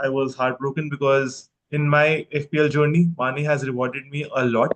I was heartbroken because in my FPL journey, Mane has rewarded me a lot.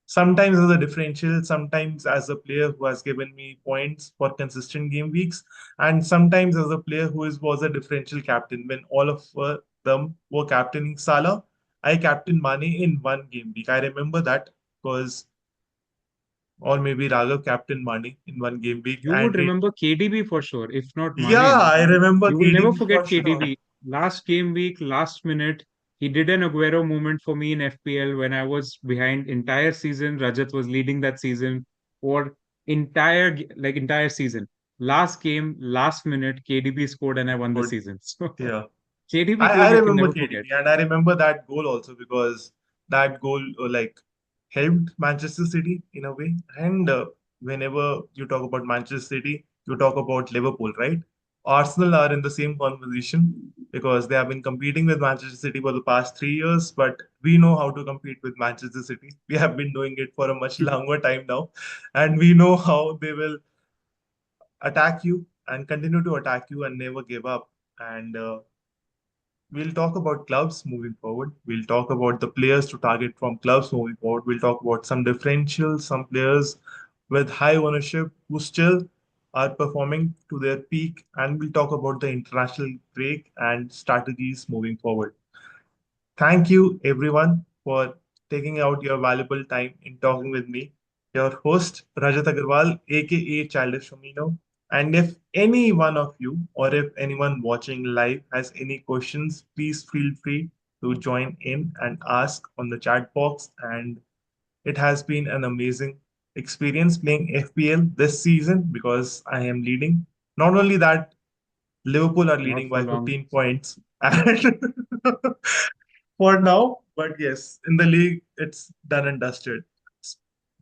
Sometimes as a differential, sometimes as a player who has given me points for consistent game weeks, and sometimes as a player was a differential captain. When all of them were captaining Salah, I captained Mane in one game week. I remember that because, or maybe Raghav captained Mane in one game week, You and would remember KDB for sure, if not yeah, Mane. I remember You will never KDB forget for sure. KDB. Last game week, last minute, he did an Aguero moment for me in FPL when I was behind entire season. Rajat was leading that season for entire season. Last game, last minute, KDB scored and I won the But season. So yeah, KDB I goal you can remember never forget. KDB, and I remember that goal also because that goal like helped Manchester City in a way. And whenever you talk about Manchester City, you talk about Liverpool, right? Arsenal are in the same conversation because they have been competing with Manchester City for the past 3 years, but we know how to compete with Manchester City. We have been doing it for a much longer time now, and we know how they will attack you and continue to attack you and never give up. And we'll talk about clubs moving forward. We'll talk about the players to target from clubs moving forward. We'll talk about some differentials, some players with high ownership who still are performing to their peak. And we'll talk about the international break and strategies moving forward. Thank you, everyone, for taking out your valuable time in talking with me, your host, Rajat Aggarwal, aka Childish Firmino. And if any one of you or if anyone watching live has any questions, please feel free to join in and ask on the chat box. And it has been an amazing experience playing FPL this season because I am leading. Not only that, Liverpool are Not leading for by long. 15 points. And for now. But yes, in the league, it's done and dusted.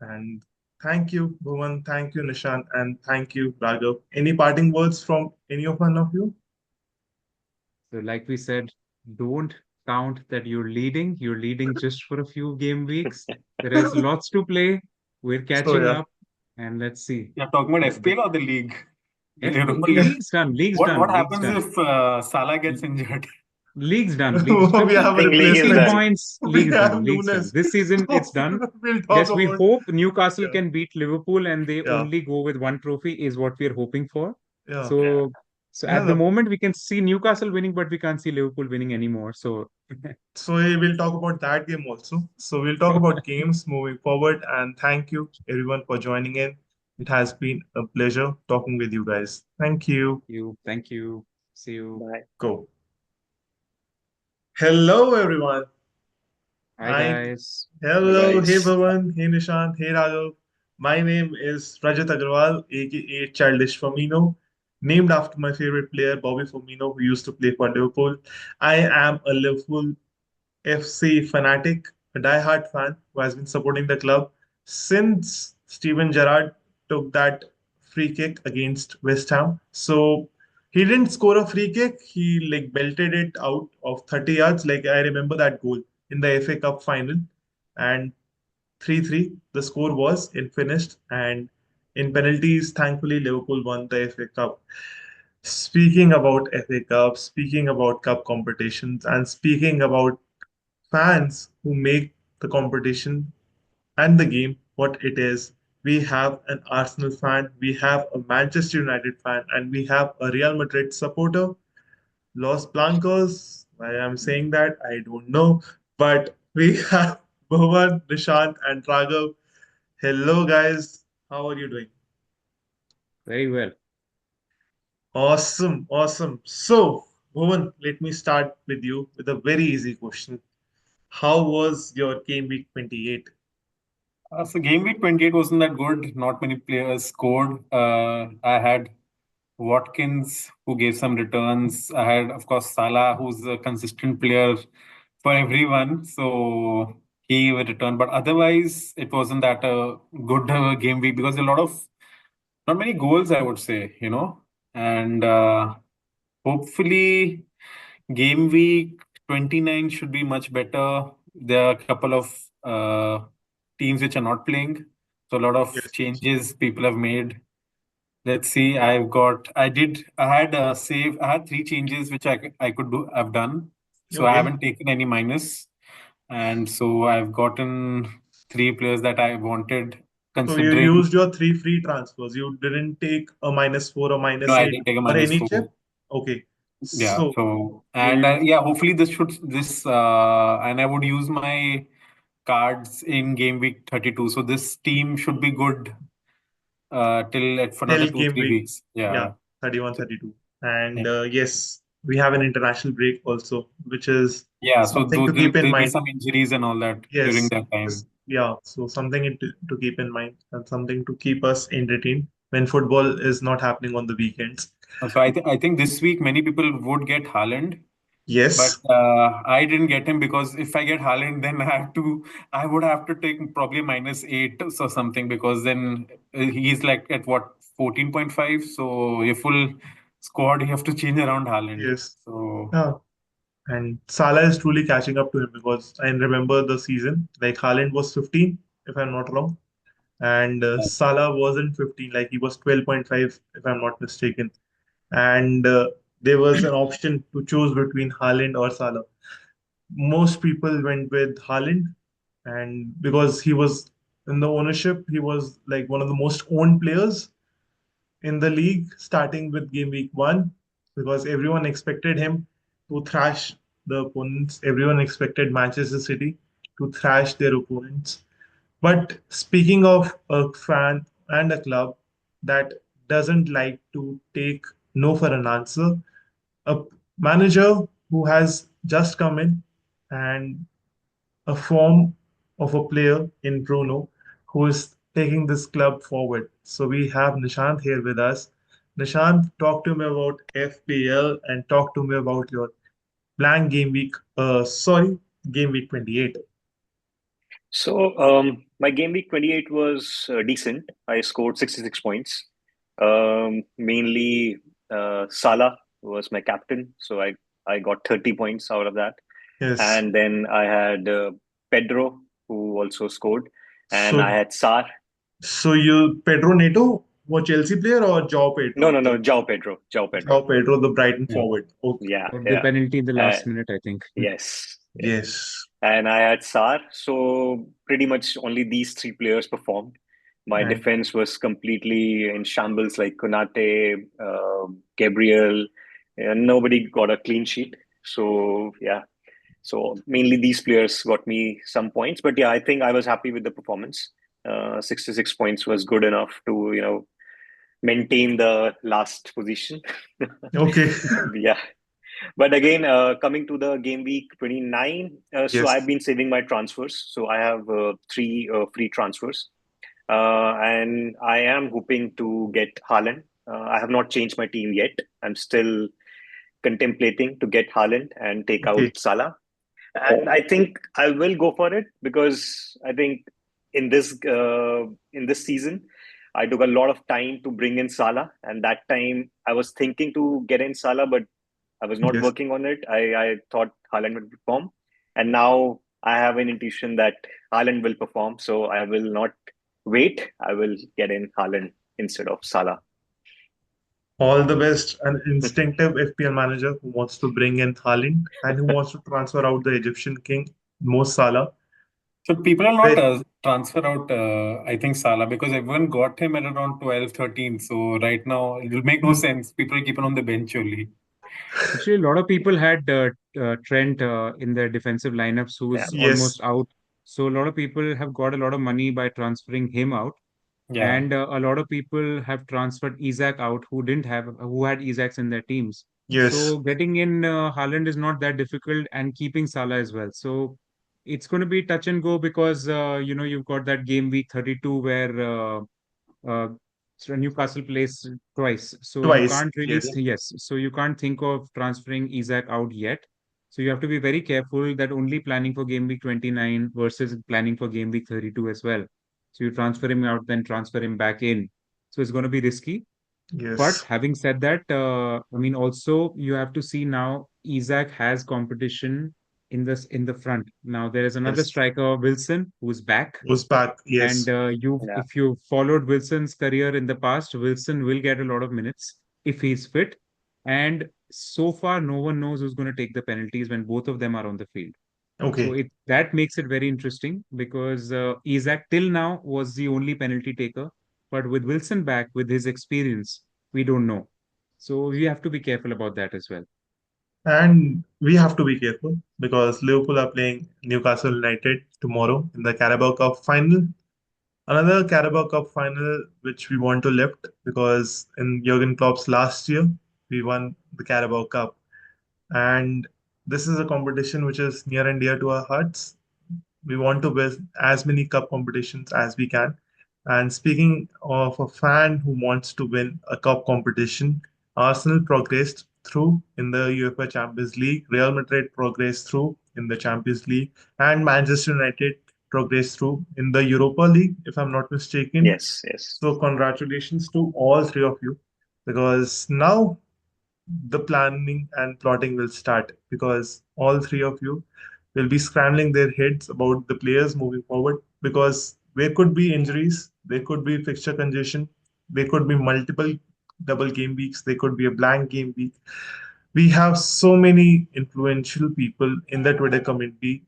And thank you, Bhuvan. Thank you, Nishant. And thank you, Raghav. Any parting words from any of one of you? So, like we said, don't count that you're leading. You're leading just for a few game weeks. There is lots to play. We're So, catching yeah. up, and let's see. You're talking about The FPL or the league? FP Liverpool league. league's done. League's What done. League's happens done. if Salah L- gets injured? League's done. League's We 15, have I a think league is 15 replacement. done. points. We League's have done. League's done. Nunes. This season, it's So done. we'll talk Yes, we about, hope Newcastle yeah, can beat Liverpool and they yeah, only go with one trophy, is what we're hoping for. yeah. So, so Yeah, at the moment, we can see Newcastle winning, but we can't see Liverpool winning anymore. So, so we'll talk about that game also. So we'll talk about games moving forward. And thank you everyone for joining in. It has been a pleasure talking with you guys. Thank you. thank you. See you. Bye. Go. Hello everyone. Hi, I guys. Hey Hello, hey guys. Bhuvan, hey Nishant, hey Raghav. My name is Rajat Aggarwal, aka Childish Firmino, named after my favorite player Bobby Firmino, who used to play for Liverpool. I am a Liverpool FC fanatic, a die-hard fan who has been supporting the club since Steven Gerrard took that free kick against West Ham. So he didn't score a free kick, he like belted it out of 30 yards. Like I remember that goal in the FA Cup final. And 3-3, the score was. It finished. And in penalties, thankfully, Liverpool won the FA Cup. Speaking about FA Cup, speaking about cup competitions, and speaking about fans who make the competition and the game what it is. We have an Arsenal fan, we have a Manchester United fan, and we have a Real Madrid supporter. Los Blancos, why I'm saying that, I don't know. But we have Bhuvan, Nishant, and Raghav. Hello, guys. How are you doing? Very well. Awesome, awesome. So, Bhuvan, let me start with you with a very easy question. How was your game week 28? So game week 28 wasn't that good. Not many players scored. I had Watkins who gave some returns. I had, of course, Salah who's a consistent player for everyone. So he gave a return. But otherwise, it wasn't that a good game week because a lot of, not many goals, I would say, And hopefully, game week 29 should be much better. There are a couple of teams which are not playing. So a lot of Yes. changes people have made. Let's see. I had three changes which I could do. I've done. So I Okay. haven't taken any minus. And so I've gotten three players that I wanted, So you considering. used your three free transfers. You didn't take a -4 or No, I -8 didn't take a or minus any four. chip. Okay. Yeah. So So, and you yeah, hopefully and I would use my cards in game week 32. So this team should be good for another till two, game three week, weeks. yeah, Yeah. 31, So, 32. And yeah. yes, we have an international break also, which is Yeah. So something to keep in there'll be mind. some injuries and all that during Yes, that time. yeah. So something to keep in mind and something to keep us entertained when football is not happening on the weekends. So I think this week many people would get Haaland. But Yes, I didn't get him because if I get Haaland, then I would have to take probably -8 or something because then he's like at what 14.5. So your full squad you have to change around Haaland. yes. So Yeah. And Salah is truly catching up to him because I remember the season, like Haaland was 15, if I'm not wrong, and yeah. Salah wasn't 15, like he was 12.5, if I'm not mistaken. And there was an option to choose between Haaland or Salah. Most people went with Haaland, and because he was in the ownership, he was like one of the most owned players in the league, starting with game week one, because everyone expected him to thrash the opponents. Everyone expected Manchester City to thrash their opponents. But speaking of a fan and a club that doesn't like to take no for an answer, a manager who has just come in and a form of a player in Bruno who is taking this club forward. So we have Nishant here with us. Nishant, talk to me about FPL and talk to me about your blank game week. Game week 28. So, my game week 28 was decent. I scored 66 points. Mainly, Salah was my captain, so I got 30 points out of that. Yes. And then I had Pedro, who also scored, and I So had Sar. so you Pedro Neto, was Chelsea player or João No, Pedro, no, no, the João Pedro, João Pedro. João Pedro, the Brighton Yeah. forward. Okay. Yeah, Got the yeah. penalty in the Uh, last minute, I think. yes, yes. Yes. And I had Sar. So pretty much only these three players performed. My And defense was completely in shambles, like Konate, Gabriel. Nobody got a clean sheet. So yeah, so mainly these players got me some points. But yeah, I think I was happy with the performance. 66 points was good enough to maintain the last position. okay. Yeah. But again, coming to the game week 29, so I've Yes. been saving my transfers. So I have three free transfers. And I am hoping to get Haaland. I have not changed my team yet. I'm still contemplating to get Haaland and take out Okay. Salah. And I think I will go for it because I think in this season, I took a lot of time to bring in Salah, and that time I was thinking to get in Salah, but I was not Yes. working on it. I thought Haaland would perform, and now I have an intuition that Haaland will perform. So I will not wait. I will get in Haaland instead of Salah. All the best, an instinctive FPL manager who wants to bring in Haaland and who wants to transfer out the Egyptian king, Mo Salah. So people are not Very, transfer out, I think, Salah because everyone got him at around 12, 13. So right now it will make no mm, sense. People keep him on the bench only. Actually, a lot of people had Trent in their defensive lineups who Yeah. was yes, almost out. So a lot of people have got a lot of money by transferring him out. Yeah. And a lot of people have transferred Isaac out who had Isaacs in their teams. yes, So getting in Haaland is not that difficult and keeping Salah as well. So it's going to be touch and go because you've got that game week 32 where uh, so Newcastle plays twice. So you twice. can't really, Yes, yes. So you can't think of transferring Isaac out yet. So you have to be very careful that only planning for game week 29 versus planning for game week 32 as well. So you transfer him out, then transfer him back in. So it's going to be risky. But yes, having said that, I mean, also you have to see now Isaac has competition in the front. Now there is another yes. striker, Wilson, who's back. Was back. And Yes, Yeah. if you followed Wilson's career in the past, Wilson will get a lot of minutes if he's fit. And so far, no one knows who's going to take the penalties when both of them are on the field. So Okay. that makes it very interesting because Isaac till now was the only penalty taker, but with Wilson back with his experience, we don't know. So we have to be careful about that as well. And we have to be careful because Liverpool are playing Newcastle United tomorrow in the Carabao Cup final. Another Carabao Cup final which we want to lift because in Jurgen Klopp's last year, we won the Carabao Cup. And this is a competition which is near and dear to our hearts. We want to win as many cup competitions as we can. And speaking of a fan who wants to win a cup competition, Arsenal progressed through in the UEFA Champions League, Real Madrid progressed through in the Champions League, and Manchester United progressed through in the Europa League, if I'm not mistaken. Yes, yes. So, congratulations to all three of you because now the planning and plotting will start because all three of you will be scrambling their heads about the players moving forward because there could be injuries, there could be fixture congestion, there could be multiple double game weeks, there could be a blank game week. We have so many influential people in the Twitter community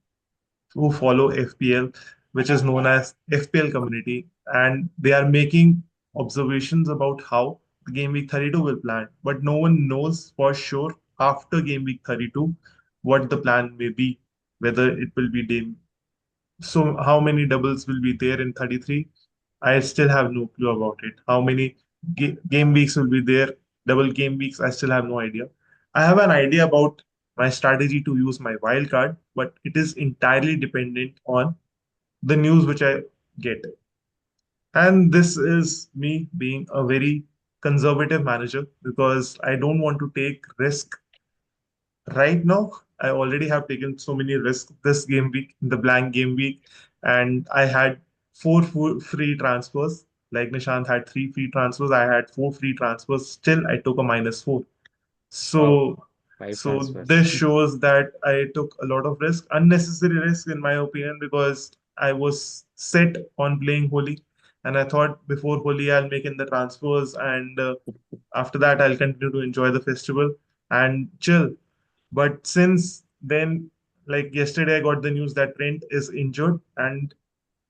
who follow FPL, which is known as FPL community, and they are making observations about how the game week 32 will plan. But no one knows for sure after game week 32 what the plan may be, whether it will be so how many doubles will be there in 33? I still have no clue about it. How many game weeks will be there? Double game weeks? I still have no idea. I have an idea about my strategy to use my wild card, but it is entirely dependent on the news which I get. And this is me being a very conservative manager because I don't want to take risk right now. I already have taken so many risks this game week, the blank game week, and I had four free transfers. Like Nishant had three free transfers, I had four free transfers. Still, I took a -4. Wow. So, Five so transfers. this shows that I took a lot of risk, unnecessary risk in my opinion, because I was set on playing Holi, and I thought before Holi I'll make in the transfers, and after that I'll continue to enjoy the festival and chill. But since then, like yesterday, I got the news that Trent is injured and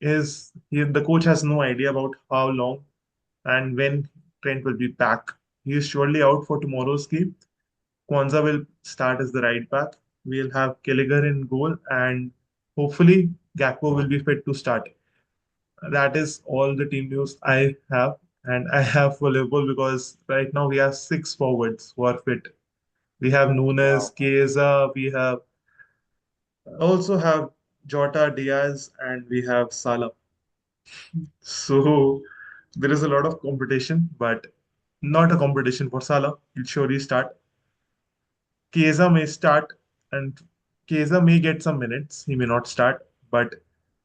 the coach has no idea about how long and when Trent will be back. He is surely out for tomorrow's game. Kwanzaa will start as the right back. We'll have Gallagher in goal, and hopefully Gakpo will be fit to start. That is all the team news I have, and I have for Liverpool because right now we have six forwards who are fit. We have Nunes, Wow. Chiesa, we have also have Jota, Diaz, and we have Salah. So there is a lot of competition, but not a competition for Salah. He'll surely start. Chiesa may start, and Chiesa may get some minutes. He may not start, but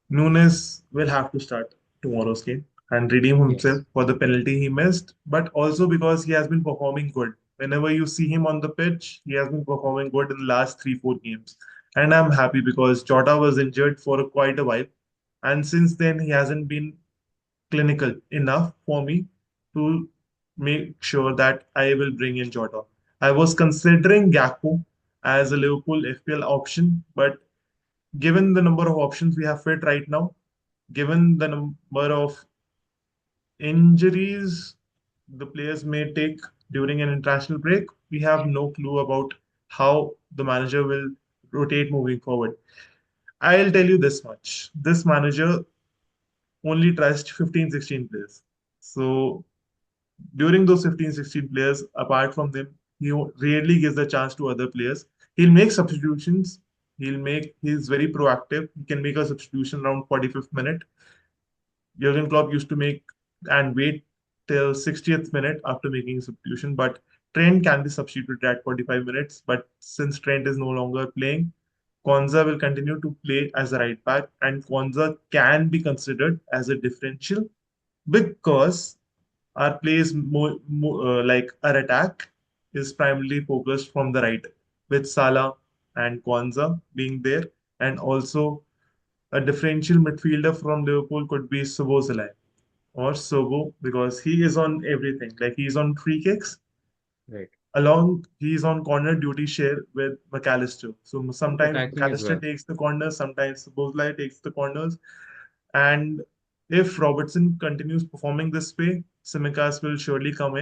Nunes will have to start tomorrow's game and redeem himself Yes. for the penalty he missed, but also because he has been performing good. Whenever you see him on the pitch, he has been performing good in the last 3, 4 games. And I'm happy because Jota was injured for quite a while. And since then, he hasn't been clinical enough for me to make sure that I will bring in Jota. I was considering Gakpo as a Liverpool FPL option, but given the number of options we have fit right now, given the number of injuries the players may take during an international break, we have no clue about how the manager will rotate moving forward. I'll tell you this much. This manager only trusts 15, 16 players. So during those 15, 16 players, apart from them, he rarely gives the chance to other players. He'll make substitutions. He's very proactive. He can make a substitution around 45th minute. Jurgen Klopp used to make and wait till 60th minute after making a substitution, but Trent can be substituted at 45 minutes. But since Trent is no longer playing, Konza will continue to play as a right back, and Konza can be considered as a differential because our play is more like our attack is primarily focused from the right, with Salah and Kwanzaa being there, and also a differential midfielder from Liverpool could be Szoboszlai or Sobo because he is on everything. Like he's on free kicks, Right. Along, he's on corner duty share with McAllister. So Also sometimes tackling as well. McAllister takes the corners, sometimes Bosley takes the corners. And if Robertson continues performing this way, Tsimikas will surely come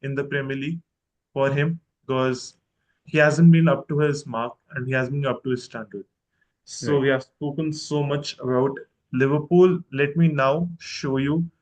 in the Premier League for him because he hasn't been up to his mark and he hasn't been up to his standard. So Right. we have spoken so much about Liverpool. Let me now show you